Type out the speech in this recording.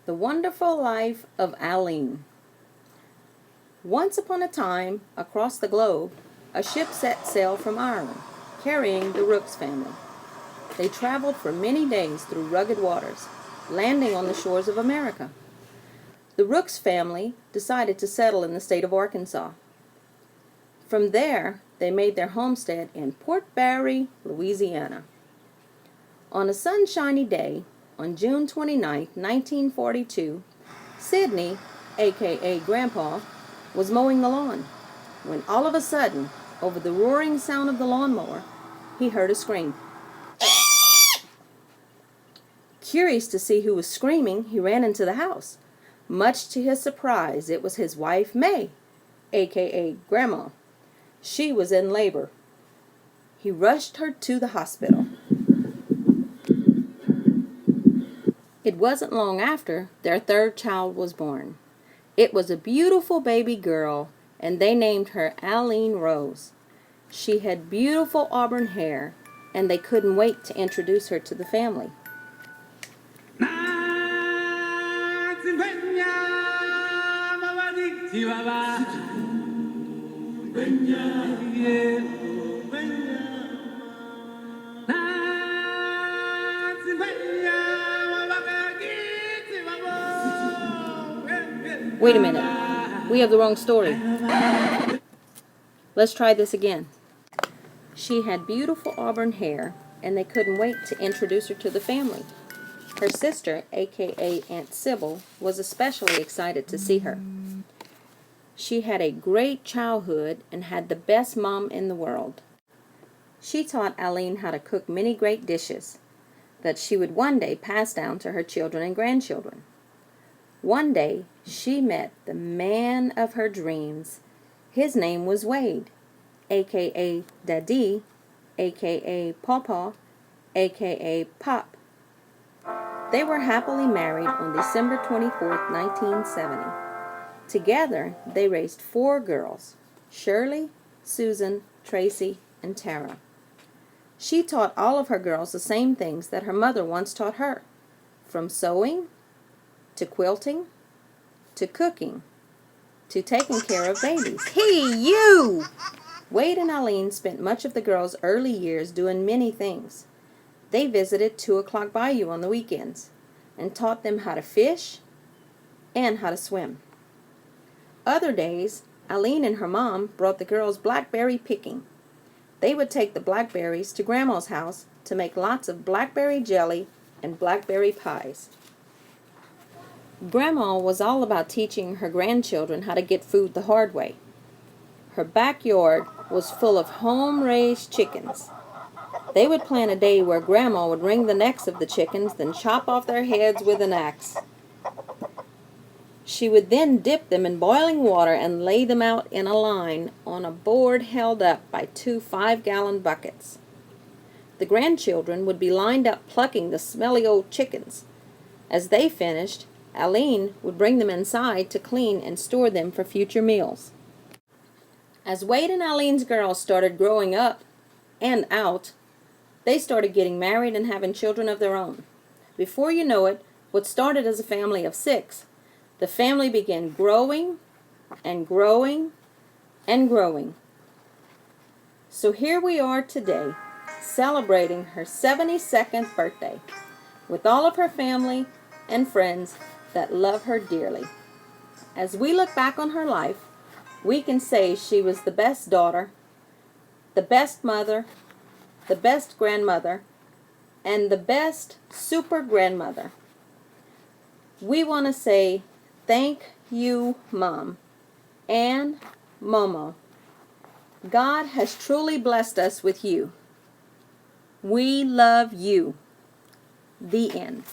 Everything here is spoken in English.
The Wonderful Life of Aline. Once upon a time, across the globe, a ship set sail from Ireland, carrying the Rooks family. They traveled for many days through rugged waters, landing on the shores of America. The Rooks family decided to settle in the state of Arkansas. From there, they made their homestead in Port Barre, Louisiana. On a sunshiny day, on June 29, 1942, Sidney, aka Grandpa, was mowing the lawn, when all of a sudden, over the roaring sound of the lawnmower, he heard a scream. Curious to see who was screaming, he ran into the house. Much to his surprise, it was his wife, May, aka Grandma. She was in labor. He rushed her to the hospital. It wasn't long after their third child was born. It was a beautiful baby girl, and they named her Aline Rose. She had beautiful auburn hair, and they couldn't wait to introduce her to the family. Wait a minute. We have the wrong story. Let's try this again. She had beautiful auburn hair, and they couldn't wait to introduce her to the family. Her sister, aka Aunt Sybil, was especially excited to see her. She had a great childhood and had the best mom in the world. She taught Aline how to cook many great dishes that she would one day pass down to her children and grandchildren. One day, she met the man of her dreams. His name was Wade, aka Daddy, aka Pawpaw, aka Pop. They were happily married on December 24th, 1970. Together, they raised 4 girls, Shirley, Susan, Tracy, and Tara. She taught all of her girls the same things that her mother once taught her, from sewing, to quilting, to cooking, to taking care of babies. Hey, you! Wade and Aline spent much of the girls' early years doing many things. They visited 2 O'Clock Bayou on the weekends and taught them how to fish and how to swim. Other days, Aline and her mom brought the girls blackberry picking. They would take the blackberries to Grandma's house to make lots of blackberry jelly and blackberry pies. Grandma was all about teaching her grandchildren how to get food the hard way. Her backyard was full of home-raised chickens. They would plan a day where Grandma would wring the necks of the chickens, then chop off their heads with an axe. She would then dip them in boiling water and lay them out in a line on a board held up by 2 5-gallon buckets. The grandchildren would be lined up plucking the smelly old chickens. As they finished, Aline would bring them inside to clean and store them for future meals. As Wade and Aline's girls started growing up and out, they started getting married and having children of their own. Before you know it, what started as a family of 6, the family began growing and growing and growing. So here we are today, celebrating her 72nd birthday, with all of her family and friends that love her dearly. As we look back on her life, we can say she was the best daughter, the best mother, the best grandmother, and the best super grandmother. We want to say thank you, Mom and Momo. God has truly blessed us with you. We love you. The end.